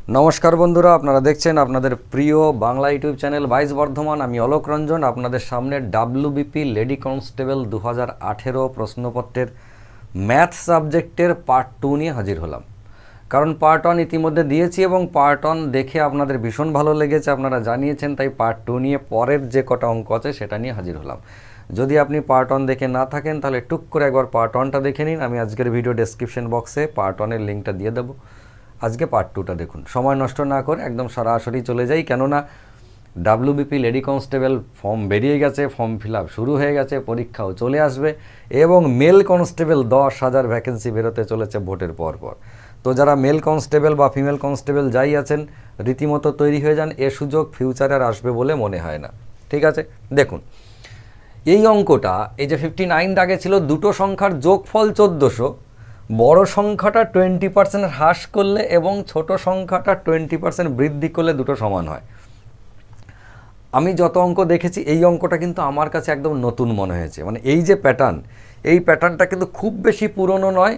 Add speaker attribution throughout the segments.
Speaker 1: নমস্কার বন্ধুরা, আপনারা দেখছেন আপনাদের প্রিয় বাংলা ইউটিউব চ্যানেল 22 বর্ধমান। আমি অলোক রঞ্জন আপনাদের সামনে ডাব্লিউবিপি লেডি কনস্টেবল 2018 প্রশ্নপত্রের ম্যাথ সাবজেক্টের পার্ট 2 নিয়ে হাজির হলাম। কারণ পার্ট 1 ইতিমধ্যে দিয়েছি এবং পার্ট 1 দেখে আপনাদের ভীষণ ভালো লেগেছে, আপনারা জানিয়েছেন, তাই পার্ট 2 নিয়ে পরের যে কটা অঙ্ক আছে সেটা নিয়ে হাজির হলাম। যদি আপনি পার্ট 1 দেখে না থাকেন তাহলে টুক করে একবার পার্ট 1টা দেখে নিন। আমি আজকের ভিডিও ডেসক্রিপশন বক্সে পার্ট 1-এর লিঙ্কটা দিয়ে দেবো। আজকে পার্ট 2টা দেখুন, সময় নষ্ট না করে একদম সরাসরি চলে যাই, কেননা ডাব্লিউবিপি লেডি কনস্টেবল ফর্ম বেরিয়ে গেছে, ফর্ম ফিল আপ শুরু হয়ে গেছে, পরীক্ষাও চলে আসবে এবং মেল কনস্টেবল 10,000 ভ্যাকেন্সি বেরোতে চলেছে ভোটের পর। তো যারা মেল কনস্টেবল বা ফিমেল কনস্টেবল যাই আছেন, রীতিমতো তৈরি হয়ে যান, এ সুযোগ ফিউচারে আর আসবে বলে মনে হয় না। ঠিক আছে, দেখুন এই অঙ্কটা, এই যে 59 দাগে ছিল দুটো সংখ্যার যোগফল 1400, বড় সংখ্যাটা 20% হ্রাস করলে এবং ছোট সংখ্যাটা 20% বৃদ্ধি করলে দুটো সমান হয়। আমি যত অঙ্ক দেখেছি এই অঙ্কটা কিন্তু আমার কাছে একদম নতুন মনে হয়েছে। মানে এই যে প্যাটার্ন, এই প্যাটার্নটা কিন্তু খুব বেশি পুরনো নয়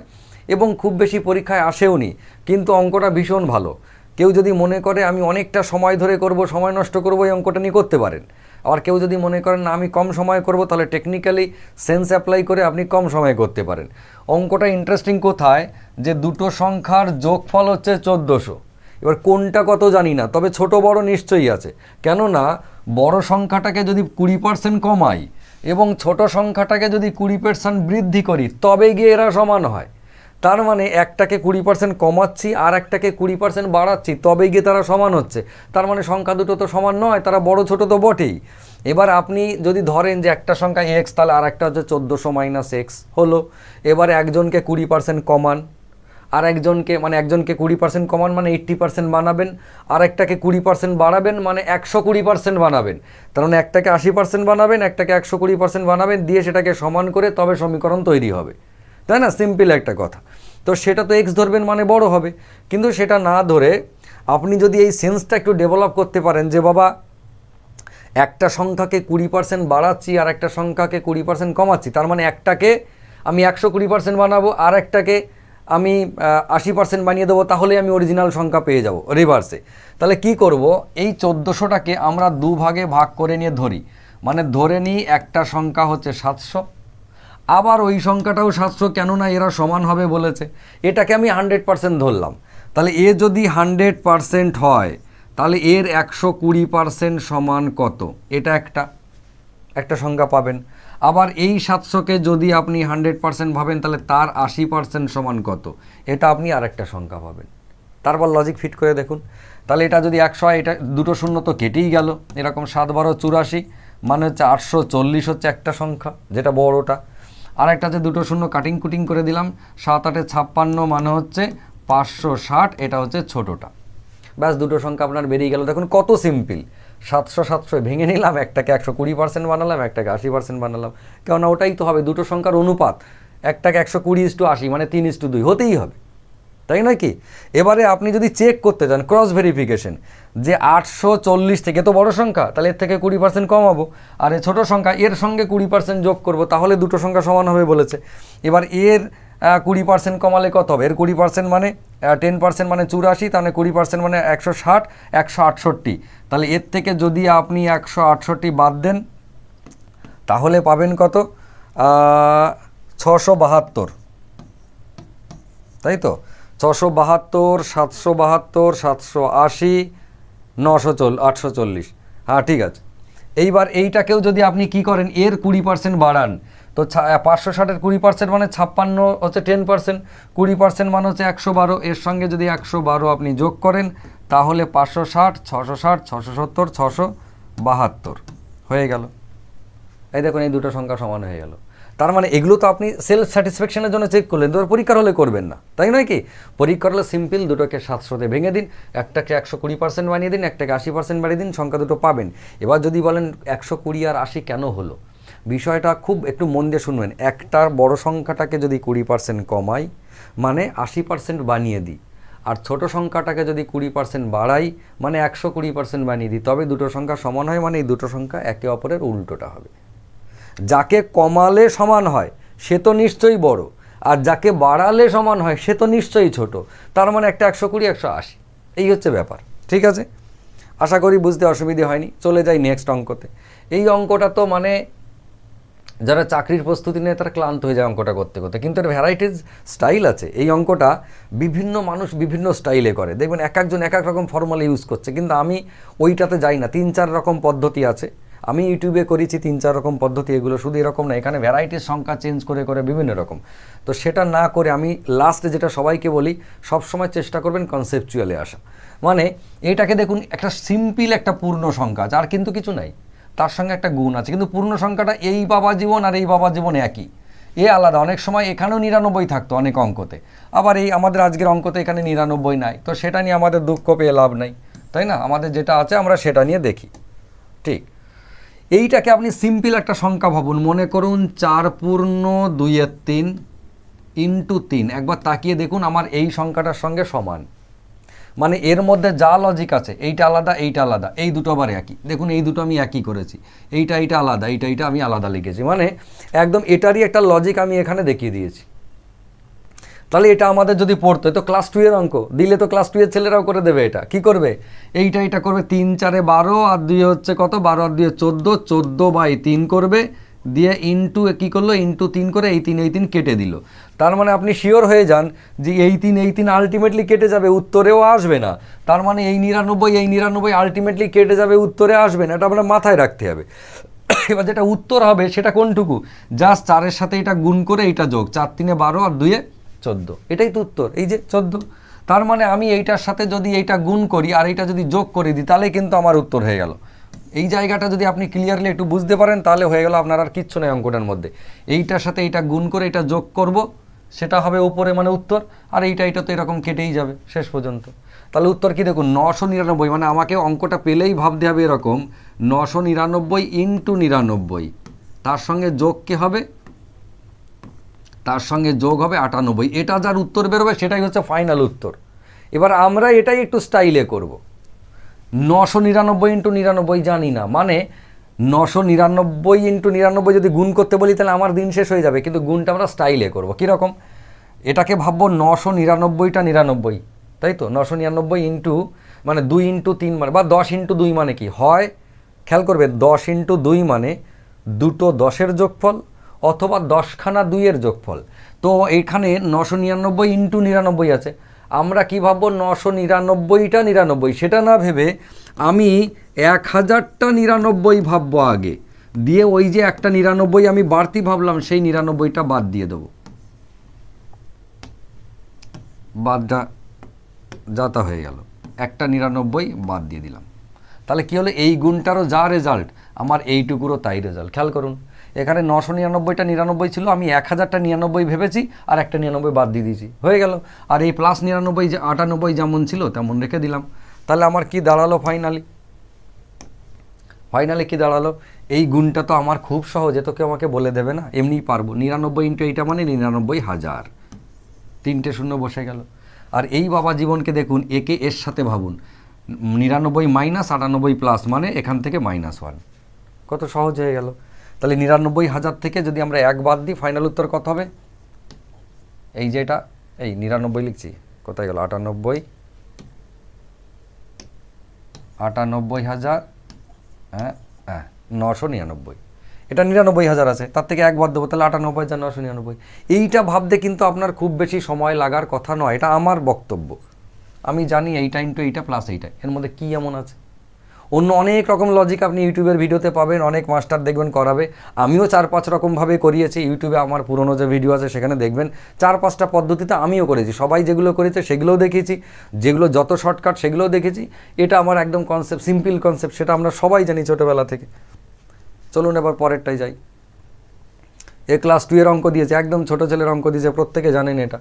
Speaker 1: এবং খুব বেশি পরীক্ষায় আসেওনি, কিন্তু অঙ্কটা ভীষণ ভালো। কেউ যদি মনে করে আমি অনেকটা সময় ধরে করব, সময় নষ্ট করব, এই অঙ্কটা নিয়ে করতে পারেন। আবার কেউ যদি মনে করেন না আমি কম সময় করব, তাহলে টেকনিক্যালি সেন্স অ্যাপ্লাই করে আপনি কম সময়ে করতে পারেন। অঙ্কটা ইন্টারেস্টিং কোথায়, যে দুটো সংখ্যার যোগফল হচ্ছে 1400। এবার কোনটা কত জানি না, তবে ছোট বড় নিশ্চয়ই আছে, কেননা বড় সংখ্যাটাকে যদি 20% কমাই এবং ছোট সংখ্যাটাকে যদি 20% বৃদ্ধি করি তবে গিয়ে এরা সমান হয়। তার মানে একটাকে 20% কমাচ্ছি আর একটাকে 20% বাড়াচ্ছি, তবেই গিয়ে তারা সমান হচ্ছে। তার মানে সংখ্যা দুটো তো সমান নয়, তারা বড় ছোট তো বটেই। এবার আপনি যদি ধরেন যে একটা সংখ্যা এক্স, তাহলে আর একটা হচ্ছে 1400 - এক্স হলো। এবার একজনকে 20% কমান, আর একজনকে মানে একজনকে 20% কমান মানে 80% বানাবেন, আর একটাকে 20% বাড়াবেন মানে 120% বানাবেন। তার মানে একটাকে 80% বানাবেন, একটাকে 120% বানাবেন, দিয়ে সেটাকে সমান করে তবে সমীকরণ তৈরি হবে, তাই না? সিম্পল একটা কথা। তো সেটা তো এক্স ধরবেন মানে বড় হবে, কিন্তু সেটা না ধরে আপনি যদি এই সেন্সটা একটু ডেভেলপ করতে পারেন যে বাবা একটা সংখ্যাকে 20% বাড়াচ্ছি আর একটা সংখ্যাকে 20% কমাচ্ছি, তার মানে একটাকে আমি 120% বানাবো আর একটাকে আমি 80% বানিয়ে দেবো, তাহলে আমি অরিজিনাল সংখ্যা পেয়ে যাব রিভার্সে। তাহলে কি করব, এই 1400টাকে আমরা দুভাগে ভাগ করে নিয়ে ধরি, মানে ধরে নিই একটা সংখ্যা হচ্ছে 700, আবার ওই সংখ্যাটাও 700, কেননা এরা সমান হবে বলেছে। এটাকে আমি 100% ধরলাম। তাহলে এ যদি 100% হয় তাহলে এর 120% সমান কত, এটা একটা সংখ্যা পাবেন। আবার এই 700কে যদি আপনি 100% ভাবেন তাহলে তার 80% সমান কত, এটা আপনি আরেকটা সংখ্যা পাবেন। তারপর লজিক ফিট করে দেখুন, তাহলে এটা যদি 100 হয়, এটা দুটো শূন্য তো কেটেই গেল, এরকম 7 12 84 মানে হচ্ছে 840 হচ্ছে একটা সংখ্যা, যেটা বড়টা। আর একটা হচ্ছে দুটো শূন্য কাটিং কুটিং করে দিলাম, 7 8 56 মানে হচ্ছে 560, এটা হচ্ছে ছোটোটা। ব্যাস দুটো সংখ্যা আপনার বেরিয়ে গেল। দেখুন কত সিম্পল, 700 700 ভেঙে নিলাম, একটাকে 120% বানালাম, একটাকে 80% বানালাম, কেননা ওটাই তো হবে দুটো সংখ্যার অনুপাত। একটাকে 120:80 মানে 3:2 হতেই হবে, তাই নয় কি? এবারে আপনি যদি চেক করতে চান ক্রস ভেরিফিকেশন, যে 840 থেকে তো বড় সংখ্যা, তাহলে এর থেকে 20% কমাবো, আর এ ছোটো সংখ্যা এর সঙ্গে 20% যোগ করব, তাহলে দুটো সংখ্যা সমান হবে বলেছে। এবার এর 20% কমালে কত হবে, এর 20% মানে 10% মানে 84, তাহলে 20% মানে 160, 168। তাহলে এর থেকে যদি আপনি 168 বাদ দেন তাহলে পাবেন কত, 672, তাই তো? 672, 772, 780, 840। হ্যাঁ ঠিক আছে। এইবার এইটাকেও যদি আপনি কি করেন, এর 20% বাড়ান, তো 560-এর 20% মানে 56 হচ্ছে 10%, 20% মানে হচ্ছে 112, এর সঙ্গে যদি 112 আপনি যোগ করেন তাহলে 560, 660, 670, 672 হয়ে গেল। এই দেখুন এই দুটো সংখ্যা সমান হয়ে গেল। তার মানে এগুলো তো আপনি সেলফ স্যাটিসফ্যাকশনের জন্য চেক করলেন, তো পরীক্ষার হলে করবেন না, তাই নয় কি? পরীক্ষার হলে সিম্পল দুটোকে 700-তে ভেঙে দিন, একটাকে 120% বানিয়ে দিন, একটাকে 80% বানিয়ে দিন, সংখ্যা দুটো পাবেন। এবার যদি বলেন 120 আর 80 কেন হলো, বিষয়টা খুব একটু মন দিয়ে শুনবেন। একটা বড় সংখ্যাটাকে যদি 20% কমাই মানে 80% বানিয়ে দিই, আর ছোট সংখ্যাটাকে যদি 20% বাড়াই মানে 120% বানিয়ে দিই, তবে দুটো সংখ্যা সমান হয়, মানে এই দুটো সংখ্যা একে অপরের উল্টোটা হবে। যাকে কমালে সমান হয় সে তো নিশ্চয়ই বড়, আর যাকে বাড়ালে সমান হয় সে তো নিশ্চয়ই ছোট। তার মানে একটা 120, 180। এই হচ্ছে ব্যাপার। ঠিক আছে, আশা করি বুঝতে অসুবিধে হয়নি। চলে যাই নেক্সট অঙ্কতে। এই অঙ্কটা তো মানে যারা চাকরির প্রস্তুতি নেয় তারা ক্লান্ত হয়ে যায় অঙ্কটা করতে করতে, কিন্তু এর ভ্যারাইটিস স্টাইল আছে। এই অঙ্কটা বিভিন্ন মানুষ বিভিন্ন স্টাইলে করে, দেখবেন এক একজন এক এক রকম ফর্মুলা ইউজ করছে, কিন্তু আমি ওইটাতে যাই না। 3-4 রকম পদ্ধতি আছে, আমি ইউটিউবে করেছি 3-4 রকম পদ্ধতি। এগুলো শুধু এরকম না, এখানে ভ্যারাইটির সংখ্যা চেঞ্জ করে করে বিভিন্ন রকম। তো সেটা না করে আমি লাস্টে যেটা সবাইকে বলি, সবসময় চেষ্টা করবেন কনসেপচুয়ালে আসা। মানে এটাকে দেখুন, একটা সিম্পল একটা পূর্ণ সংখ্যা আছে, আর কিন্তু কিছু নাই, তার সঙ্গে একটা গুণ আছে, কিন্তু পূর্ণ সংখ্যাটা এই বাবা জীবন আর এই বাবা জীবন একই, এ আলাদা। অনেক সময় এখানেও 99 থাকতো অনেক অঙ্কতে, আবার এই আমাদের আজকের অঙ্কতে এখানে 99 নাই, তো সেটা নিয়ে আমাদের দুঃখ পেয়ে লাভ নাই, তাই না? আমাদের যেটা আছে আমরা সেটা নিয়ে দেখি। ঠিক, এইটাকে আপনি সিম্পল একটা সংখ্যা ভাবুন, মনে করুন 4×2=3 ইন্টু 3। একবার তাকিয়ে দেখুন আমার এই সংখ্যাটার সঙ্গে সমান, মানে এর মধ্যে যা লজিক আছে, এইটা আলাদা এইটা আলাদা, এই দুটো আবার একই। দেখুন এই দুটো আমি একই করেছি, এইটা আলাদা, এইটা আমি আলাদা লিখেছি, মানে একদম এটারই একটা লজিক আমি এখানে দেখিয়ে দিয়েছি। তাহলে এটা আমাদের যদি পড়তো, তো ক্লাস 2 এর অঙ্ক দিলে তো ক্লাস 2 এর ছেলেরাও করে দেবে। এটা কি করবে, এইটা করবে 3×4=12 আর 2 হচ্ছে কত, 12 আর 2 14, 14/3 করবে, দিয়ে ইন্টু কী করলো, ইন্টু 3 করে এই 3 কেটে দিল। তার মানে আপনি শিওর হয়ে যান যে এই 3 আলটিমেটলি কেটে যাবে, উত্তরেও আসবে না। তার মানে এই 99 আলটিমেটলি কেটে যাবে, উত্তরে আসবে না, এটা আপনার মাথায় রাখতে হবে। এবার যেটা উত্তর হবে সেটা কোনটুকু, জাস্ট 4-এর সাথে এটা গুণ করে এইটা যোগ, 4×3=12 আর 2=14, এটাই তো উত্তর, এই যে 14। তার মানে আমি এইটার সাথে যদি এইটা গুণ করি আর এইটা যদি যোগ করে দিই, তাহলে কিন্তু আমার উত্তর হয়ে গেল। এই জায়গাটা যদি আপনি ক্লিয়ারলি একটু বুঝতে পারেন, তাহলে হয়ে গেল, আপনার আর কিচ্ছু নেই অঙ্কটার মধ্যে। এইটার সাথে এইটা গুণ করে এটা যোগ করব, সেটা হবে উপরে মানে উত্তর, আর এইটা তো এরকম কেটেই যাবে শেষ পর্যন্ত। তাহলে উত্তর কি দেখুন, 999। মানে আমাকে অঙ্কটা পেলেই ভাবতে হবে এরকম, 999 ইন্টু 99, তার সঙ্গে যোগ কে হবে, তার সঙ্গে যোগ হবে 98। এটা যার উত্তর বেরোবে সেটাই হচ্ছে ফাইনাল উত্তর। এবার আমরা এটাই একটু স্টাইলে করব। 999 ইন্টু 99 জানি না, মানে 999 ইন্টু 99 যদি গুণ করতে বলি তাহলে আমার দিন শেষ হয়ে যাবে, কিন্তু গুণটা আমরা স্টাইলে করব। কীরকম, এটাকে ভাববো 999টা 99, তাই তো 999 ইন্টু মানে 2×3 মানে বা 10×2 মানে কি হয়, খেয়াল করবে 10×2 মানে দুটো 10-এর যোগফল অথবা 10খানা 2-এর যোগফল। তো এইখানে 999 ইন্টু 99 আছে, আমরা কি ভাববো 999টা 99, সেটা না ভেবে আমি 1000টা 99 ভাববো আগে, দিয়ে ওই যে একটা 99 আমি বাড়তি ভাবলাম সেই 99টা বাদ দিয়ে দেবো, বাদটা যাতা হয়ে গেল, একটা 99 বাদ দিয়ে দিলাম। তাহলে কী হলো, এই গুণটারও যা রেজাল্ট আমার এইটুকুরও তাই রেজাল্ট। খেয়াল করুন, এখানে 999টা 99 ছিল, আমি 1000টা 99 ভেবেছি আর একটা 99 বাদ দিয়ে দিয়েছি, হয়ে গেল। আর এই প্লাস 99 যে 98 যেমন ছিল তেমন রেখে দিলাম। তাহলে আমার কি দাঁড়ালো ফাইনালি কি দাঁড়ালো, এই গুণটা তো আমার খুব সহজে, তো কেউ আমাকে বলে দেবে না, এমনিই পারবো। 99 ইন্টু এইটা মানে 99,000, 3টে শূন্য বসে গেল। আর এই বাবা জীবনকে দেখুন, একে এর সাথে ভাবুন, 99 মাইনাস 98 প্লাস, মানে এখান থেকে -1, কত সহজ হয়ে গেল। তাহলে 99,000 থেকে যদি আমরা 1 বাদ দিই, ফাইনাল উত্তর কত হবে, এই যে এটা, এই 99 লিখছি, কোথায় গেল, 98,000, হ্যাঁ 999, এটা 99,000 আছে, তার থেকে 1 বাদ দেবো, তাহলে 98,999। এইটা ভাবতে কিন্তু আপনার খুব বেশি সময় লাগার কথা নয়, এটা আমার বক্তব্য। আমি জানি এইটা ইন্টু এইটা প্লাস এইটা, এর মধ্যে কী এমন আছে। অন্য অনেক রকম লজিক আপনি ইউটিউবের ভিডিওতে পাবেন, অনেক মাস্টার দেখবেন করাবে, আমিও 4-5 রকমভাবে করিয়েছি। ইউটিউবে আমার পুরনো যে ভিডিও আছে সেখানে দেখবেন 4-5টা পদ্ধতিতে আমিও করেছি, সবাই যেগুলো করেছে সেগুলোও দেখেছি, যেগুলো যত শর্টকাট সেগুলোও দেখেছি। এটা আমার একদম কনসেপ্ট, সিম্পল কনসেপ্ট, সেটা আমরা সবাই জানি ছোটোবেলা থেকে। চলুন এবার পরেরটাই যাই। ক্লাস 2 এর অঙ্ক দিয়েছে, একদম ছোটো ছেলের অঙ্ক দিয়েছে, প্রত্যেকে জানেন এটা।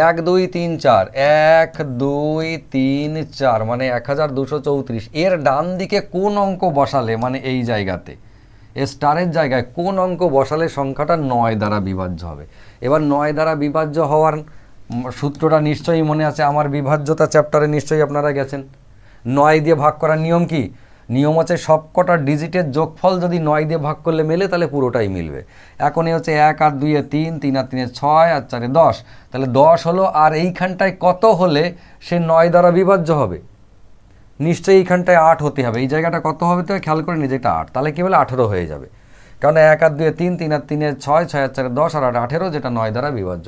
Speaker 1: 1 2 3 4, 1 2 3 4 মানে 1234। এর ডান দিকে কোন অঙ্ক বসালে, মানে এই জায়গাতে স্টারের জায়গায় কোন অঙ্ক বসালে সংখ্যাটা 9 দ্বারা বিভাজ্য হবে। এবার 9 দ্বারা বিভাজ্য হওয়ার সূত্রটা নিশ্চয়ই মনে আছে, আমার বিভাজ্যতা চ্যাপ্টারে নিশ্চয়ই আপনারা গেছেন। 9 দিয়ে ভাগ করার নিয়ম কি, নিয়ম হচ্ছে সবকটা ডিজিটের যোগফল যদি 9 দিয়ে ভাগ করলে মেলে তাহলে পুরোটাই মিলবে। এখন এই হচ্ছে 1 আর 2 এ 3, 3 আর 3 এ 6, আর 4 এ 10, তাহলে 10 হলো। আর এইখানটায় কত হলে সে 9 দ্বারা বিভাজ্য হবে? নিশ্চয়ই এইখানটায় 8 হতে হবে। এই জায়গাটা কত হবে তো খেয়াল করে নি, যেটা 8, তাহলে কি বলে 18 হয়ে যাবে। কারণ 1 আর 2 এ 3, 3 আর 3 এ 6, 6 আর 4 এ 10, আর 8 18, যেটা 9 দ্বারা বিভাজ্য।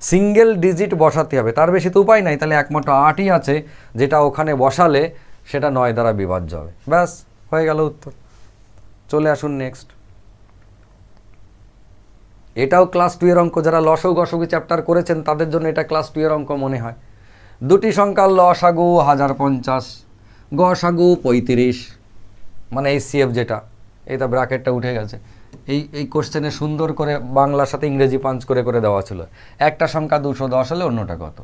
Speaker 1: সিঙ্গেল ডিজিট বসাতে হবে, তার বেশি তো উপায় নাই। তাহলে একমাত্র 8ই আছে, যেটা ওখানে বসালে সেটা 9 দ্বারা বিভাজ্য হবে। ব্যাস হয়ে গেল উত্তর। চলে আসুন নেক্সট। এটাও ক্লাস 2 এর অঙ্ক। যারা লসগু গসগু চ্যাপ্টার করেছেন তাদের জন্য এটা ক্লাস 2 এর অঙ্ক মনে হয়। দুটি সংখ্যার লসাগু 1050, গসাগু 35, মানে HCF যেটা, এই তো ব্র্যাকেটটা উঠে গেছে। এই কোশ্চেনে সুন্দর করে বাংলার সাথে ইংরেজি পাঞ্চ করে করে দেওয়া ছিল। একটা সংখ্যা 210 হলে অন্যটা কত?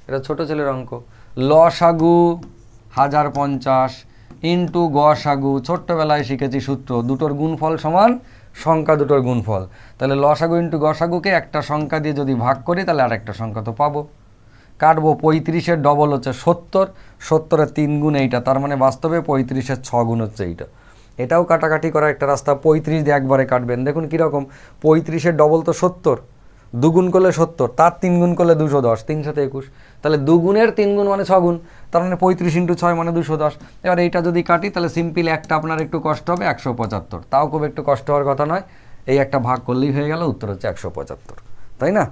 Speaker 1: এটা ছোট ছেলের অঙ্ক। লসাগু 1050 ইন্টু গসাগু, ছোট্টবেলায় শিখেছি সূত্র, দুটোর গুণফল সমান সংখ্যা দুটোর গুণফল। তাহলে লসাগু ইন্টু গসাগুকে একটা সংখ্যা দিয়ে যদি ভাগ করি তাহলে আর একটা সংখ্যা তো পাবো। কাটবো, 35-এর ডবল হচ্ছে 70, 70-এর 3 গুণ এইটা, তার মানে বাস্তবে 35-এর 6 গুণ হচ্ছে এইটা। এটাও কাটাকাটি করার একটা রাস্তা। 35 দিয়ে একবারে কাটবেন, দেখুন কীরকম। 35-এর ডবল তো 70, 2 গুণ করলে 70, তার 3 গুণ করলে 210, 3 সাথে 21, তাহলে 2 গুণের 3 গুণ মানে 6 গুণ, তার মানে 35 ইন্টু 6 মানে 210। এবার এইটা যদি কাটি তাহলে সিম্পল একটা আপনার একটু কষ্ট হবে, 175, তাও খুব একটু কষ্ট হওয়ার কথা নয়। এই একটা ভাগ করলেই হয়ে গেল, উত্তর হচ্ছে 175, তাই না?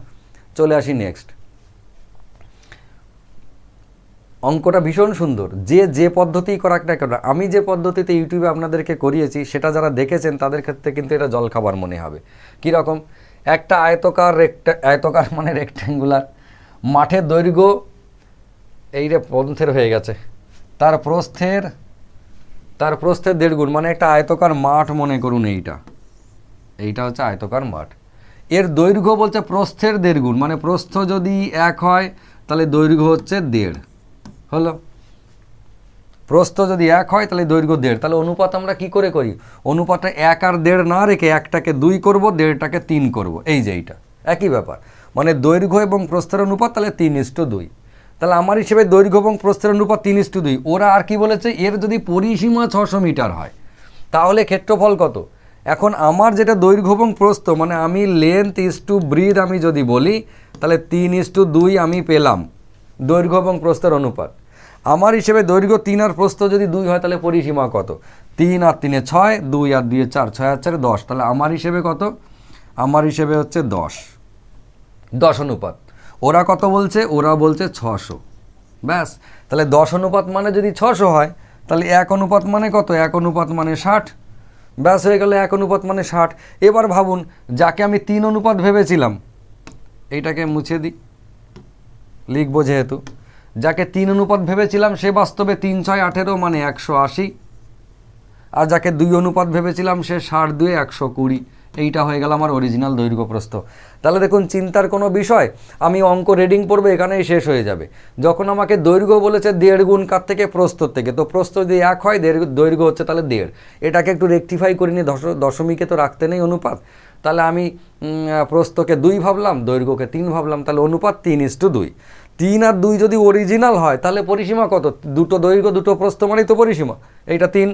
Speaker 1: চলে আসি নেক্সট। অঙ্কটা ভীষণ সুন্দর। যে পদ্ধতিই করাক না কেন, আমি যে পদ্ধতিতে ইউটিউবে আপনাদেরকে করিয়েছি সেটা যারা দেখেছেন তাদের ক্ষেত্রে কিন্তু এটা জলখাবার মনে হবে। কীরকম? একটা আয়তকার মানে রেক্ট্যাঙ্গুলার মাঠের দৈর্ঘ্য এই রে পন্থের হয়ে গেছে, তার প্রস্থের 1.5 গুণ, মানে একটা আয়তকার মাঠ মনে করুন। এইটা হচ্ছে আয়তকার মাঠ। এর দৈর্ঘ্য বলছে প্রস্থের 1.5 গুণ, মানে প্রস্থ যদি 1 হয় তাহলে দৈর্ঘ্য হচ্ছে 1.5 হলো। প্রস্থ যদি 1 হয় তাহলে দৈর্ঘ্য 1.5। তাহলে অনুপাত আমরা কি করে করি? অনুপাতটা 1 আর 1.5 না রেখে একটাকে 2 করব, 1.5টাকে 3 করব। এই যে এইটা একই ব্যাপার, মানে দৈর্ঘ্য এবং প্রস্থের অনুপাত তাহলে 3:2। তাহলে আমার হিসেবে দৈর্ঘ্য এবং প্রস্থের অনুপাত 3:2। ওরা আর কি বলেছে, এর যদি পরিসীমা 600 মিটার হয় তাহলে ক্ষেত্রফল কত? এখন আমার যেটা দৈর্ঘ্য এবং প্রস্থ, মানে আমি লেন্থ ইস টু ব্রিথ আমি যদি বলি তাহলে 3:2 আমি পেলাম দৈর্ঘ্য এবং প্রস্থের অনুপাত। আমার হিসেবে দৈর্ঘ্য 3 আর প্রস্থ যদি 2 হয় তাহলে পরিসীমা কত? 3 আর 3 এ 6, 2 আর 2 এ 4, 6 আর 4 এ 10। তাহলে আমার হিসেবে কত? আমার হিসেবে হচ্ছে 10 অনুপাত। ওরা কত বলছে? ওরা বলছে 600। ব্যাস, তাহলে 10 অনুপাত মানে যদি 600 হয় তাহলে 1 অনুপাত মানে কত? 1 অনুপাত মানে 60। ব্যাস হয়ে গেল, 1 অনুপাত মানে 60। এবার ভাবুন, যাকে আমি 3 অনুপাত ভেবেছিলাম, এইটাকে মুছে দিই, লিখবো যেহেতু, যাকে 3 অনুপাত ভেবেছিলাম সে বাস্তবে 3 6 18 মানে 180, আর যাকে 2 অনুপাত ভেবেছিলাম সে 60 2 120। এইটা হয়ে গেল আমার অরিজিনাল দৈর্ঘ্য প্রস্থ। তাহলে দেখুন চিন্তার কোনো বিষয়, আমি অঙ্ক রিডিং পড়বো এখানেই শেষ হয়ে যাবে। যখন আমাকে দৈর্ঘ্য বলেছে 1.5 গুণ কার থেকে? প্রস্থর থেকে। তো প্রস্থ যদি 1 হয়, দৈর্ঘ্য হচ্ছে তাহলে 1.5। এটাকে একটু রেকটিফাই করে নিয়ে দশমিকে তো রাখতে নেই অনুপাত, তাহলে আমি প্রস্থকে 2 ভাবলাম, দৈর্ঘ্যকে 3 ভাবলাম, তাহলে অনুপাত 3:2। 3 আর 2 যদি অরিজিনাল হয় তাহলে পরিসীমা কত? দুটো দৈর্ঘ্য দুটো প্রস্থ মানেই তো পরিসীমা। এইটা 3,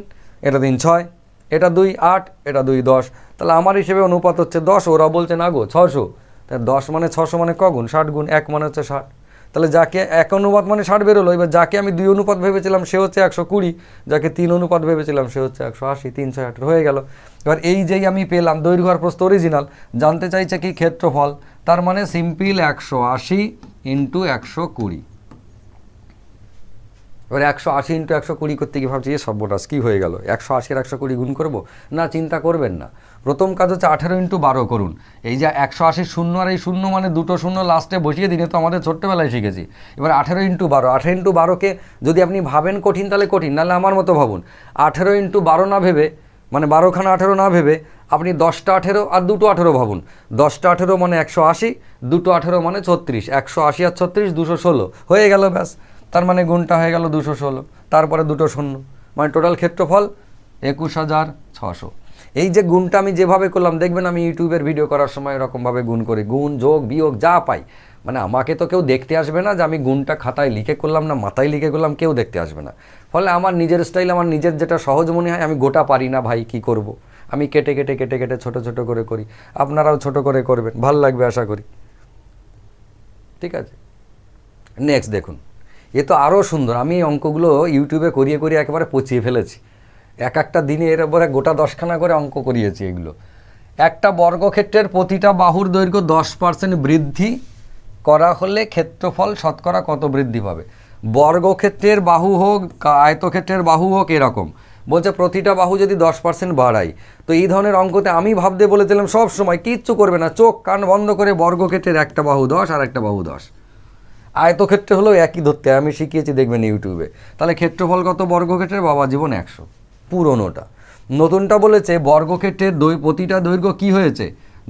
Speaker 1: এটা 3 6, এটা 2 8, এটা 2 10। তাহলে আমার হিসেবে অনুপাত হচ্ছে 10। ওরা বলছে না গো 600। তাহলে 10 মানে 600 মানে কগুণ? 60 গুণ। 1 মানে হচ্ছে 60। তাহলে যাকে 1 অনুপাত মানে 60 বেরোলো। এবার যাকে আমি 2 অনুপাত ভেবেছিলাম সে হচ্ছে 120, যাকে 3 অনুপাত ভেবেছিলাম সে হচ্ছে 180। 3 6 18 হয়ে গেল। এবার এই যেই আমি পেলাম দৈর্ঘ্য আর প্রস্থ অরিজিনাল, জানতে চাইছে কি ক্ষেত্রফল, তার মানে সিম্পল 180 ইন্টু 120। এবার 180 ইন্টু 120 করতে গিয়ে ভাবছি সর্বনাশ কী হয়ে গেল, 180 আর 120 গুণ করবো? না, চিন্তা করবেন না। প্রথম কাজ হচ্ছে 18 ইন্টু 12 করুন। এই যে 180 শূন্য আর এই শূন্য মানে দুটো শূন্য লাস্টে বসিয়ে দিনে তো আমাদের ছোট্টবেলায় শিখেছি। এবার 18 ইন্টু 12, 18 ইন্টু 12কে যদি আপনি ভাবেন কঠিন তাহলে কঠিন, নাহলে আমার মতো ভাবুন। 18 ইন্টু 12 না ভেবে, মানে 12খানা 18 না ভেবে আপনি 10টা 18 আর 2টো 18 ভাবুন। 10টা 18 মানে 180, 2টো 18 মানে 36, 180 আর 36 216 হয়ে গেল। ব্যাস, তার মানে গুণটা হয়ে গেল 216, তারপরে দুটো শূন্য, মানে টোটাল ক্ষেত্রফল 21,600। এই যে গুণটা আমি যেভাবে করলাম, দেখবেন আমি ইউটিউবের ভিডিও করার সময় এরকমভাবে গুণ করি, গুণ যোগ বিয়োগ যা পাই, মানে আমাকে তো কেউ দেখতে আসবে না যে আমি গুণটা খাতায় লিখে করলাম না মাথায় লিখে করলাম, কেউ দেখতে আসবে না। ফলে আমার নিজের স্টাইল, আমার নিজের যেটা সহজ মনে হয়, আমি গোটা পারি না ভাই, কি করব, আমি কেটে কেটে কেটে কেটে ছোট ছোট করে করি। আপনারাও ছোট করে করবেন, ভাল লাগবে আশা করি। ঠিক আছে, নেক্সট দেখুন, এ তো আরও সুন্দর। আমি এই অঙ্কগুলো ইউটিউবে করিয়ে করিয়ে একেবারে পচিয়ে ফেলেছি। একটা দিনে এর উপরে গোটা 10খানা করে অঙ্ক করিয়েছি এগুলো। একটা বর্গক্ষেত্রের প্রতিটা বাহুর দৈর্ঘ্য 10% বৃদ্ধি করা হলে ক্ষেত্রফল শতকরা কত বৃদ্ধি পাবে? বর্গক্ষেত্রের বাহু হোক, আয়তক্ষেত্রের বাহু হোক, এরকম বলছে প্রতিটা বাহু যদি 10% বাড়াই, তো এই ধরনের অঙ্কতে আমি ভাবতে বলেছিলাম সব সময় কিচ্ছু করবে না, চোখ কান বন্ধ করে বর্গক্ষেত্রের একটা বাহু 10 আর একটা বাহু 10। আয়তক্ষেত্রে হলেও একই ধরতে, আমি শিখিয়েছি দেখবেন ইউটিউবে। তাহলে ক্ষেত্রফল কত বর্গক্ষেত্রের? বাবা জীবন 100, পুরনোটা। নতুনটা বলেছে বর্গক্ষেত্রের প্রতিটা দৈর্ঘ্য কি হয়েছে,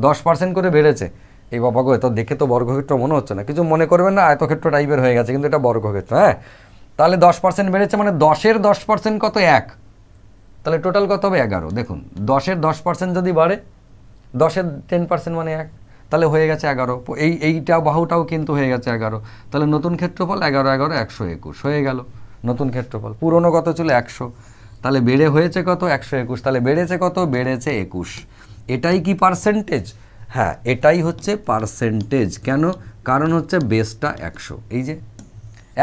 Speaker 1: 10% করে বেড়েছে। এই বাবা গো, তো দেখে তো বর্গক্ষেত্র মনে হচ্ছে না, কিছু মনে করবেন না, আয়তক্ষেত্র টাইপের হয়ে গেছে, কিন্তু এটা বর্গক্ষেত্র। হ্যাঁ, তাহলে 10% বেড়েছে, মানে 10-এর 10% কত? 1। তাহলে টোটাল কত হবে? 11। দেখুন, 10-এর 10% যদি বাড়ে, 10-এর 10% মানে 1, তাহলে হয়ে গেছে 11। এইটা বাহুটাও কিন্তু হয়ে গেছে 11। তাহলে নতুন ক্ষেত্রফল 11 11 121 হয়ে গেল নতুন ক্ষেত্রফল। পুরনো কত ছিল? 100। তাহলে বেড়ে হয়েছে কত? 121। তাহলে বেড়েছে কত? বেড়েছে 21। এটাই কি পার্সেন্টেজ? হ্যাঁ, এটাই হচ্ছে পার্সেন্টেজ। কেন? কারণ হচ্ছে বেসটা 100, এই যে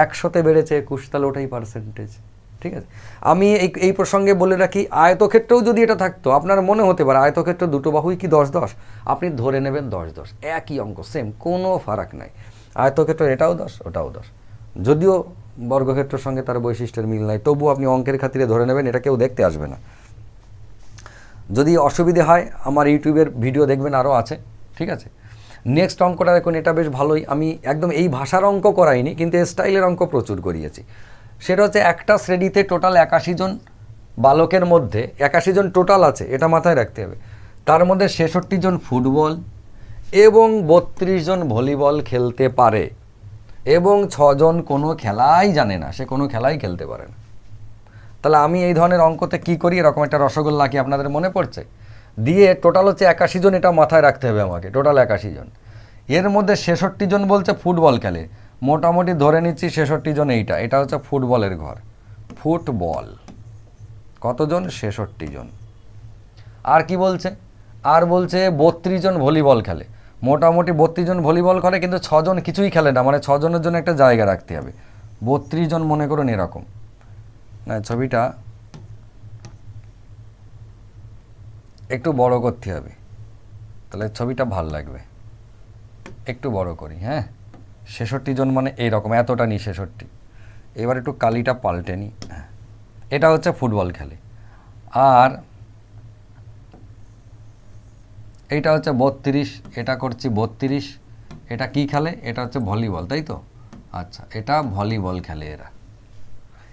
Speaker 1: 100তে বেড়েছে 21, তাহলে ওটাই পার্সেন্টেজ। ঠিক আছে, আমি এই প্রসঙ্গে বলে রাখি, আয়তক্ষেত্রেও যদি এটা থাকতো, আপনার মনে হতে পারে আয়তক্ষেত্র দুটো বাহুই কি 10-10, আপনি ধরে নেবেন 10-10, একই অঙ্ক, সেম, কোনো ফারাক নাই। আয়তক্ষেত্র এটাও 10 ওটাও 10, যদিও বর্গক্ষেত্রের সঙ্গে তার বৈশিষ্ট্যের মিল নাই, তবুও আপনি অঙ্কের খাতিরে ধরে নেবেন, এটা কেউ দেখতে আসবে না। যদি অসুবিধে হয় আমার ইউটিউবের ভিডিও দেখবেন, আরও আছে। ঠিক আছে, নেক্সট অঙ্কটা দেখুন, এটা বেশ ভালোই। আমি একদম এই ভাষার অঙ্ক করাইনি, কিন্তু স্টাইলের অঙ্ক প্রচুর করিয়েছি। সেটা হচ্ছে একটা শ্রেণীতে টোটাল 81 জন বালকের মধ্যে 81 জন টোটাল আছে, এটা মাথায় রাখতে হবে। তার মধ্যে 66 জন ফুটবল এবং 32 জন ভলিবল খেলতে পারে, এবং 6 জন কোনো খেলাই জানে না, সে কোনো খেলাই খেলতে পারে না। তাহলে আমি এই ধরনের অঙ্কতে কি করি, এরকম একটা রসগোল্লা কি আপনাদের মনে পড়ছে, দিয়ে টোটাল হচ্ছে 81 জন, এটা মাথায় রাখতে হবে আমাকে, টোটাল 81 জন। এর মধ্যে 66 জন বলছে ফুটবল খেলে, মোটামুটি ধরে নিচ্ছি 66 জন, এটা হচ্ছে ফুটবলের ঘর, ফুটবল। কতজন? 66 জন। আর কি বলছে? আর বলছে 32 জন ভলিবল খেলে, মোটামুটি 32 জন ভলিবল খেলে, কিন্তু 6 জন কিছুই খেলে না, মানে 6 জনের জন্য একটা জায়গা রাখতে হবে। 32 জন মনে করুন এরকম, না ছবিটা একটু বড় করতে হবে, তাহলে ছবিটা ভাল লাগবে। একটু বড় করি, হ্যাঁ। 66 জন মানে এইরকম, এতটা নি 66। এবার একটু কালিটা পাল্টে নিই। এটা হচ্ছে ফুটবল খেলে, আর এইটা হচ্ছে 32, এটা করছি 32। এটা কি খেলে? এটা হচ্ছে ভলিবল, তাই তো? আচ্ছা, এটা ভলিবল খেলে এরা।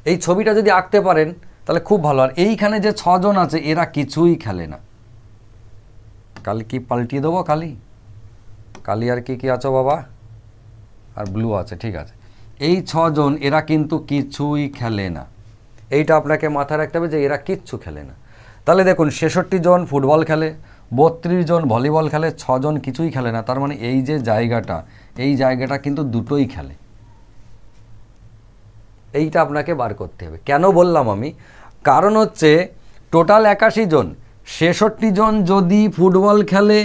Speaker 1: এই ছবিটা যদি আঁকতে পারেন তাহলে খুব ভালো। আর এইখানে যে 6 জন আছে, এরা কিছুই খেলে না। কালি কি পাল্টিয়ে দেবো? কালি আর কি আছো বাবা? আর ব্লু আছে, ঠিক আছে। এই 6 জন এরা কিন্তু কিছুই খেলে না, এইটা আপনাকে মাথায় রাখতে হবে যে এরা কিচ্ছু খেলে না। তাহলে দেখুন, 66 জন ফুটবল খেলে, 32 জন ভলিবল খেলে, 6 জন কিছুই খেলে না। তার মানে এই যে জায়গাটা, এই জায়গাটা কিন্তু দুটোই খেলে। এইটা আপনাকে বার করতে হবে। কেন বললাম আমি? কারণ হচ্ছে টোটাল 81 জন, 66 জন যদি ফুটবল খেলে,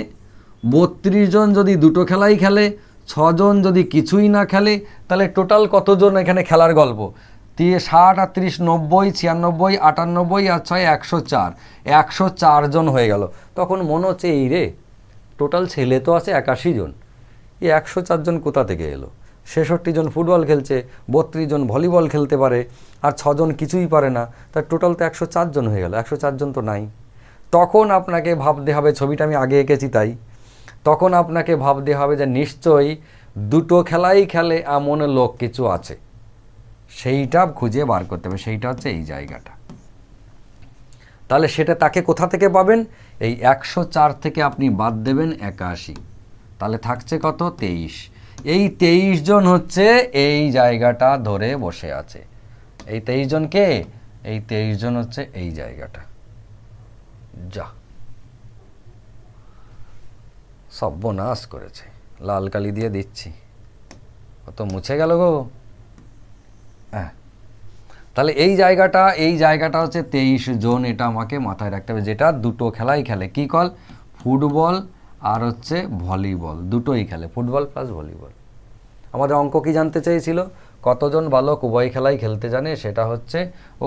Speaker 1: 32 জন যদি দুটো খেলাই খেলে, 6 জন যদি কিছুই না খেলে, তাহলে টোটাল কতজন এখানে খেলার গল্প? 60, 38, 90, 96, 98 আর 6 104, 104 জন হয়ে গেল। তখন মনে হচ্ছে এই রে, টোটাল ছেলে তো আছে 81 জন, এই 104 জন কোথা থেকে এলো? 66 জন ফুটবল খেলছে, 32 জন ভলিবল খেলতে পারে, আর 6 জন কিছুই পারে না, তার টোটাল তো 104 জন হয়ে গেল। 104 জন তো নাই। তখন আপনাকে ভাবতে হবে, ছবিটা আমি আগে এঁকেছি তাই, তখন আপনাকে ভাবতে হবে যে নিশ্চয়ই দুটো খেলাই খেলে এমন লোক কিছু আছে, সেইটা খুঁজে বার করতে হবে। সেইটা হচ্ছে এই জায়গাটা। তাহলে সেটা তাকে কোথা থেকে পাবেন? এই 104 থেকে আপনি বাদ দেবেন 81, তাহলে থাকছে কত? 23। এই 23 জন হচ্ছে এই জায়গাটা ধরে বসে আছে। এই 23 জন কে? এই 23 জন হচ্ছে এই জায়গাটা। যা, সর্বনাশ করেছে, লাল কালি দিয়ে দিচ্ছি, কত মুছে গেল গো। হ্যাঁ, তাহলে এই জায়গাটা হচ্ছে 23 জন, এটা আমাকে মাথায় রাখতে হবে, যেটা দুটো খেলাই খেলে। কী কল? ফুটবল আর হচ্ছে ভলিবল, দুটোই খেলে, ফুটবল প্লাস ভলিবল। আমাদের অঙ্ক কি জানতে চেয়েছিল? কতজন বালক উভয় খেলাই খেলতে জানে, সেটা হচ্ছে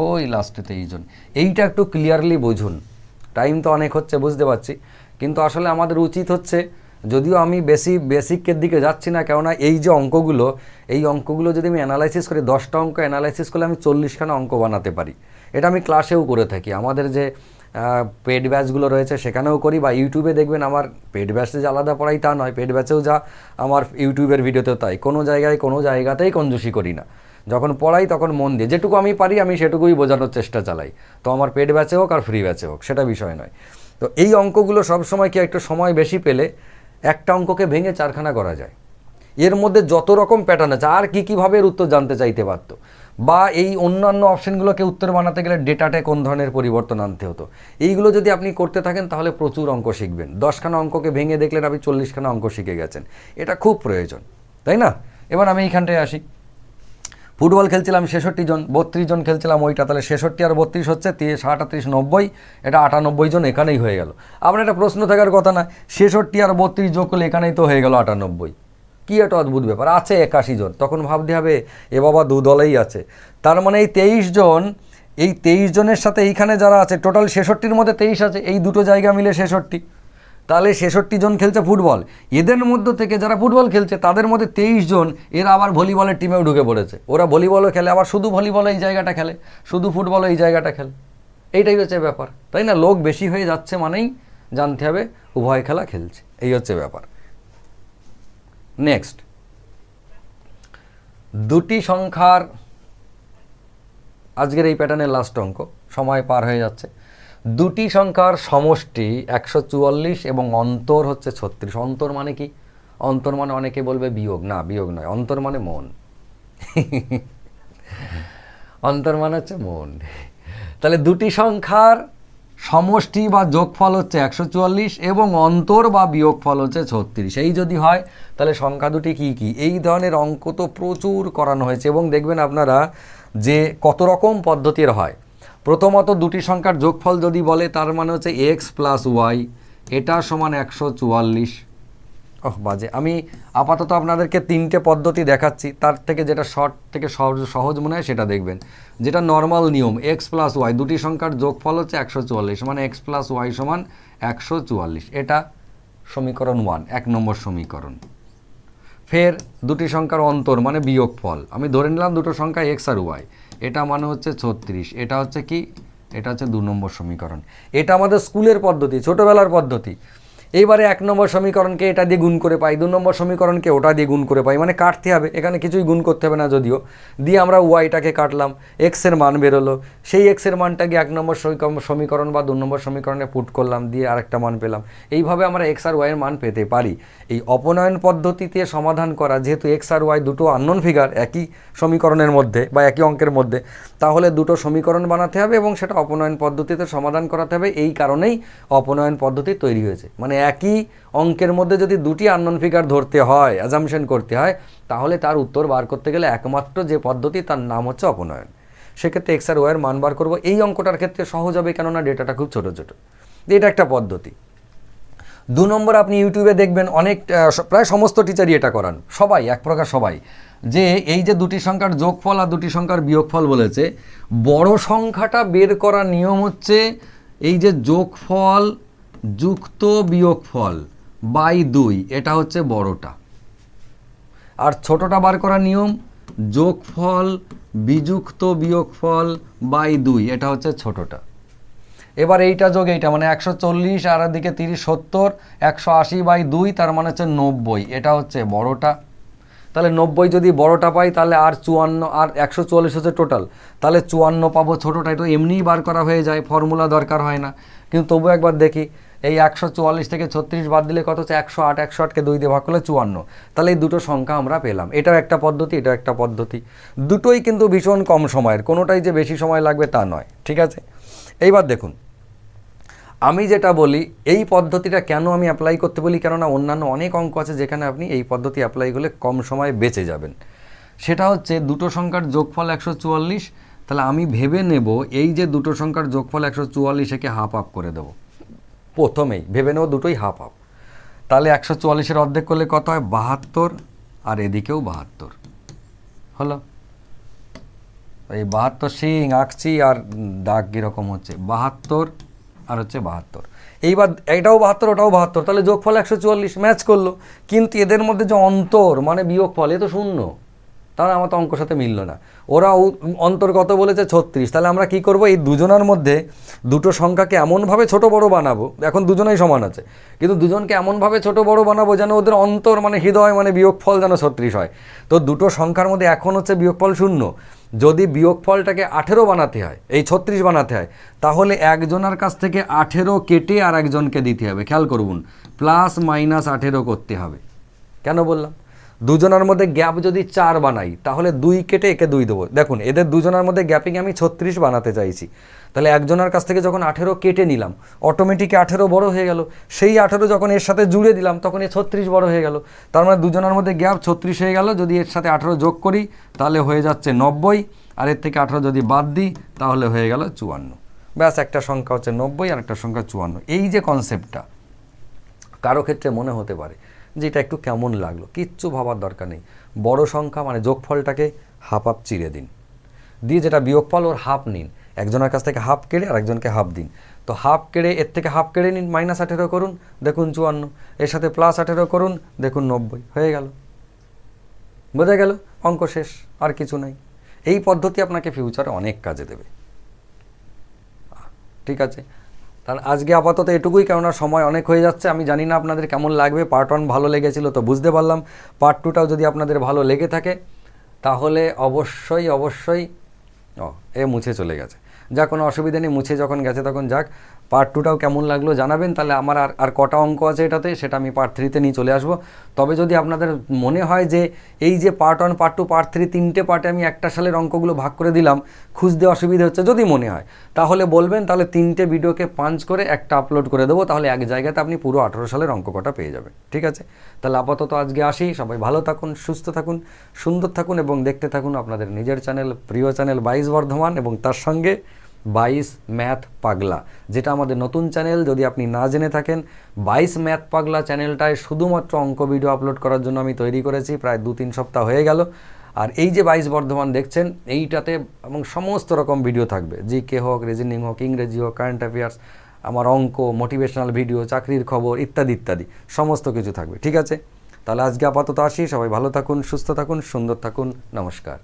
Speaker 1: ওই লাস্টে 23 জন। এইটা একটু ক্লিয়ারলি বুঝুন। টাইম তো অনেক হচ্ছে বুঝতে পারছি, কিন্তু আসলে আমাদের উচিত হচ্ছে, যদিও আমি বেসিকের দিকে যাচ্ছি না, কেননা এই যে অঙ্কগুলো, এই অঙ্কগুলো যদি আমি অ্যানালাইসিস করি, 10টা অঙ্ক অ্যানালাইসিস করলে আমি 40খানা অঙ্ক বানাতে পারি। এটা আমি ক্লাসেও করে থাকি, আমাদের যে পেড ব্যাচগুলো রয়েছে সেখানেও করি, বা ইউটিউবে দেখবেন আমার পেড ব্যাচে যে আলাদা পড়াই তা নয়, পেড ব্যাচেও যা আমার ইউটিউবের ভিডিওতেও তাই, কোনো জায়গাতেই কঞ্জুসি করি না। যখন পড়াই তখন মন দিয়ে যেটুকু আমি পারি আমি সেটুকুই বোঝানোর চেষ্টা চালাই, তো আমার পেড ব্যাচে হোক আর ফ্রি ব্যাচে হোক, সেটা বিষয় নয়। তো এই অঙ্কগুলো সবসময় কি একটু সময় বেশি পেলে একটা অঙ্ককে ভেঙে 4খানা করা যায়। এর মধ্যে যত রকম প্যাটার্ন আছে, আর কীভাবে এর উত্তর জানতে চাইতে পারত, বা এই অন্যান্য অপশানগুলোকে উত্তর বানাতে গেলে ডেটাতে কোন ধরনের পরিবর্তন আনতে হতো, এইগুলো যদি আপনি করতে থাকেন তাহলে প্রচুর অঙ্ক শিখবেন। 10খানা অঙ্ককে ভেঙে দেখলেন আপনি 40খানা অঙ্ক শিখে গেছেন, এটা খুব প্রয়োজন, তাই না? এবার আমি এইখানটায় আসি। ফুটবল খেলছিলাম 66 জন, 32 জন খেলছিলাম ওইটা, তাহলে 66 আর 32 হচ্ছে 37, 90, এটা 98 জন এখানেই হয়ে গেল। আপনার একটা প্রশ্ন থাকার কথা না, 66 আর 32 যোগ করলে এখানেই তো হয়ে গেল 98। কী একটা অদ্ভুত ব্যাপার, আছে 81 জন, তখন ভাবতে হবে এ বাবা দু দলেই আছে, তার মানে এই 23 জন, এই 23 জনের সাথে এইখানে যারা আছে টোটাল 66-র মধ্যে 23 আছে, এই দুটো জায়গা মিলে 66, তাহলে 66 জন খেলছে ফুটবল। এদের মধ্য থেকে যারা ফুটবল খেলছে তাদের মধ্যে 23 জন এরা আবার ভলিবলের টিমেও ঢুকে পড়েছে, ওরা ভলিবলও খেলে, আবার শুধু ভলিবল এই জায়গাটা খেলে, শুধু ফুটবল এই জায়গাটা খেলে, এইটাই হচ্ছে ব্যাপার, তাই না? লোক বেশি হয়ে যাচ্ছে মানেই জানতে হবে উভয় খেলা খেলছে, এই হচ্ছে ব্যাপার। নেক্সট, দুটি সংখ্যার, আজকের এই প্যাটার্নের লাস্ট অঙ্ক, সময় পার হয়ে যাচ্ছে। দুটি সংখ্যার সমষ্টি 144 এবং অন্তর হচ্ছে 36। অন্তর মানে কি? অন্তর মানে অনেকে বলবে বিয়োগ, না বিয়োগ নয়, অন্তর মানে মন। অন্তর মানে হচ্ছে মন। তাহলে দুটি সংখ্যার সমষ্টি বা যোগফল হচ্ছে 144 এবং অন্তর বা বিয়োগফল হচ্ছে 36। এই যদি হয় তাহলে সংখ্যা দুটি কী কী? এই ধরনের অঙ্ক তো প্রচুর করানো হয়েছে, এবং দেখবেন আপনারা যে কত রকম পদ্ধতির হয়। প্রথমত দুটি সংখ্যার যোগফল যদি বলে, তার মানে হচ্ছে x প্লাস ওয়াই, এটা সমান 144। বাজে, আমি আপাতত আপনাদেরকে 3টে পদ্ধতি দেখাচ্ছি, তার থেকে যেটা শর্ট থেকে সহজ মনে হয় সেটা দেখবেন। যেটা নর্মাল নিয়ম, x প্লাস ওয়াই, দুটি সংখ্যার যোগফল হচ্ছে 144, মানে x প্লাস ওয়াই সমান 144, এটা সমীকরণ 1, 1 নম্বর সমীকরণ। ফের দুটি সংখ্যার অন্তর মানে বিয়োগফল, আমি ধরে নিলাম দুটো সংখ্যা x আর y, এটা মানে হচ্ছে 36, এটা হচ্ছে কি? এটা হচ্ছে 2 নম্বর সমীকরণ। এটা আমাদের স্কুলের পদ্ধতি, ছোটোবেলার পদ্ধতি। এইবারে 1 নম্বর সমীকরণকে এটা দিয়ে গুণ করে পাই, 2 নম্বর সমীকরণকে ওটা দিয়ে গুণ করে পাই, মানে কাটতে হবে, এখানে কিছুই গুণ করতে হবে না যদিও, দিয়ে আমরা ওয়াইটাকে কাটলাম, এক্সের মান বেরোলো, সেই এক্সের মানটাকে 1 নম্বর সমীকরণ বা 2 নম্বর সমীকরণে পুট করলাম, দিয়ে আরেকটা মান পেলাম। এইভাবে আমরা এক্স আর ওয়াইয়ের মান পেতে পারি। এই অপনয়ন পদ্ধতিতে সমাধান করা, যেহেতু এক্স আর ওয়াই দুটো আননোন ফিগার একই সমীকরণের মধ্যে বা একই অঙ্কের মধ্যে, তাহলে দুটো সমীকরণ বানাতে হবে এবং সেটা অপনয়ন পদ্ধতিতে সমাধান করাতে হবে। এই কারণেই অপনয়ন পদ্ধতি তৈরি হয়েছে, মানে একই অঙ্কের মধ্যে যদি দুটি আননোন ফিগার ধরতে হয়, অ্যাজাম্পশন করতে হয়, তাহলে তার উত্তর বার করতে গেলে একমাত্র যে পদ্ধতি তার নাম হচ্ছে অপনয়ন। সেক্ষেত্রে এক্স আর ওয়াইয়ের মান বার করবো। এই অঙ্কটার ক্ষেত্রে সহজ হবে, কেননা ডেটাটা খুব ছোটো ছোটো। এটা একটা পদ্ধতি। 2 নম্বর, আপনি ইউটিউবে দেখবেন অনেক, প্রায় সমস্ত টিচারই এটা করান, সবাই এক প্রকার সবাই, যে এই যে দুটি সংখ্যার যোগফল আর দুটি সংখ্যার বিয়োগফল বলেছে, বড় সংখ্যাটা বের করার নিয়ম হচ্ছে এই যে যোগফল যুক্ত বিয়োগফল বাই 2, এটা হচ্ছে বড়টা, আর ছোটটা বার করার নিয়ম যোগফল বিযুক্ত বিয়োগফল বাই 2, এটা হচ্ছে ছোটটা। এবার এইটা যোগ এইটা, মানে 140 আর এদিকে 30, 70, 180 বাই 2, তার মানে হচ্ছে 90, এটা হচ্ছে বড়টা। তাহলে 90 যদি বড়টা পাই, তাহলে আর 54 আর 144 হচ্ছে টোটাল, তাহলে 54 পাবো ছোটোটা। এটা এমনিই বার করা হয়ে যায়, ফর্মুলা দরকার হয় না। কিন্তু তবু একবার দেখি, এই 144 থেকে 36 বাদ দিলে কত হচ্ছে? 108, 108কে 2 দিয়ে ভাগ করলে 54। তাহলে এই দুটো সংখ্যা আমরা পেলাম। এটাও একটা পদ্ধতি, এটাও একটা পদ্ধতি। দুটোই কিন্তু ভীষণ কম সময়ের, কোনোটাই যে বেশি সময় লাগবে তা নয়, ঠিক আছে? এইবার দেখুন, আমি যেটা বলি এই পদ্ধতিটা কেন আমি অ্যাপ্লাই করতে বলি, কেননা অন্যান্য অনেক অঙ্ক আছে যেখানে আপনি এই পদ্ধতি অ্যাপ্লাই করলে কম সময়ে বেঁচে যাবেন। সেটা হচ্ছে দুটো সংখ্যার যোগফল 144, তাহলে আমি ভেবে নেব এই যে দুটো সংখ্যার যোগফল 144 একে হাফ আপ করে দেবো। প্রথমেই ভেবে নেব দুটোই হাফ আপ, তাহলে 144-এর অর্ধেক করলে কত হয় 72, আর এদিকেও 72 হলো। এই 72 সিং আঁকছি আর দাগ কীরকম হচ্ছে 72 আর হচ্ছে 72, এইবার এটাও 72 ওটাও 72, তাহলে যোগফল 144 ম্যাচ করলো। কিন্তু এদের মধ্যে যে অন্তর মানে বিয়োগফল এ তো শূন্য, তাহলে আমার তো অঙ্কের সাথে মিললো না। ওরা অন্তর কত বলেছে 36, তাহলে আমরা কি করব এই দুজনের মধ্যে দুটো সংখ্যাকে এমনভাবে ছোট বড় বানাবো, এখন দুজনেই সমান আছে কিন্তু দুজনকে এমনভাবে ছোট বড় বানাবো যেন ওদের অন্তর মানে হৃদয় মানে বিয়োগফল যেন 36 হয়। তো দুটো সংখ্যার মধ্যে এখন হচ্ছে বিয়োগফল শূন্য, যদি বিয়োগফলটাকে 18 বানাতে হয়, এই 36 বানাতে হয়, তাহলে একজনের কাছ থেকে 18 কেটে আর একজনকে দিতে হবে। খেয়াল করুন, +-18 করতে হবে। কেন বললাম? দুজনের মধ্যে গ্যাপ যদি 4 বানাই তাহলে 2 কেটে একে 2 দেবো। দেখুন এদের দুজনের মধ্যে গ্যাপিং আমি 36 বানাতে চাইছি, তাহলে একজনের কাছ থেকে যখন 18 কেটে নিলাম অটোমেটিক 18 বড় হয়ে গেল, সেই 18 যখন এর সাথে জুড়ে দিলাম তখন এ 36 বড় হয়ে গেল, তার মানে দুজনের মধ্যে গ্যাপ 36 হয়ে গেল। যদি এর সাথে 18 যোগ করি তাহলে হয়ে যাচ্ছে 90, আর এর থেকে 18 যদি বাদ দিই তাহলে হয়ে গেল 54। ব্যাস, একটা সংখ্যা হচ্ছে 90 আর একটা সংখ্যা 54। এই যে কনসেপ্টটা কারো ক্ষেত্রে মনে হতে পারে যে এটা একটু কেমন লাগলো, কিচ্ছু ভাবার দরকার নেই। বড় সংখ্যা মানে যোগফলটাকে হাফ হাফ চিরে দিন, দিয়ে যেটা বিয়োগফল ওর হাফ নিন, একজনের কাছ থেকে হাফ কেড়ে আর একজনকে হাফ দিন। তো হাফ কেড়ে এর থেকে হাফ কেড়ে নিন, -18 করুন, দেখুন 54, এর সাথে +18 করুন, দেখুন 90 হয়ে গেল। বোঝা গেল? অঙ্ক শেষ, আর কিছু নাই। এই পদ্ধতি আপনাকে ফিউচারে অনেক কাজে দেবে। ঠিক আছে, তাহলে আজকে আপাতত এটুকুই, কেননা সময় অনেক হয়ে যাচ্ছে। আমি জানি না আপনাদের কেমন লাগবে, পার্ট 1 ভালো লেগেছিল তো বুঝতে পারলাম, পার্ট 2টাও যদি আপনাদের ভালো লেগে থাকে তাহলে অবশ্যই অবশ্যই মুছে চলে গেছে, যা কোনো অসুবিধা নেই, মুছে যখন গেছে তখন যাক। পার্ট 2টাও কেমন লাগলো জানাবেন, তাহলে আমার আর কটা অঙ্ক আছে এটাতে সেটা আমি পার্ট 3তে নিয়ে চলে আসবো। তবে যদি আপনাদের মনে হয় যে এই যে পার্ট 1 পার্ট 2 পার্ট 3 তিনটে পার্টে আমি একটা সালের অঙ্কগুলো ভাগ করে দিলাম, খুঁজতে অসুবিধা হচ্ছে, যদি মনে হয় তাহলে বলবেন, তাহলে 3টে ভিডিওকে পাঞ্চ করে একটা আপলোড করে দেবো, তাহলে এক জায়গাতে আপনি পুরো 18 সালের অঙ্ক কটা পেয়ে যাবেন। ঠিক আছে, তাহলে আপাতত আজকে আসি। সবাই ভালো থাকুন, সুস্থ থাকুন, সুন্দর থাকুন এবং দেখতে থাকুন আপনাদের নিজের চ্যানেল, প্রিয় চ্যানেল 22 বর্ধমান, এবং তার সঙ্গে 22 ম্যাথ পাগলা, যেটা আমাদের নতুন চ্যানেল। যদি আপনি না জেনে থাকেন, 22 ম্যাথ পাগলা চ্যানেলটায় শুধুমাত্র অঙ্ক ভিডিও আপলোড করার জন্য আমি তৈরি করেছি, প্রায় 2-3 সপ্তাহ হয়ে গেল। আর এই যে 22 বর্ধমান দেখছেন, এইটাতে এবং সমস্ত রকম ভিডিও থাকবে, জিকে হোক, রিজনিং হোক, ইংরেজি হোক, কারেন্ট অ্যাফেয়ার্স, আমার অঙ্ক, মোটিভেশনাল ভিডিও, চাকরির খবর ইত্যাদি ইত্যাদি সমস্ত কিছু থাকবে। ঠিক আছে, তাহলে আজকে আপাতত আসি। সবাই ভালো থাকুন, সুস্থ থাকুন, সুন্দর থাকুন। নমস্কার।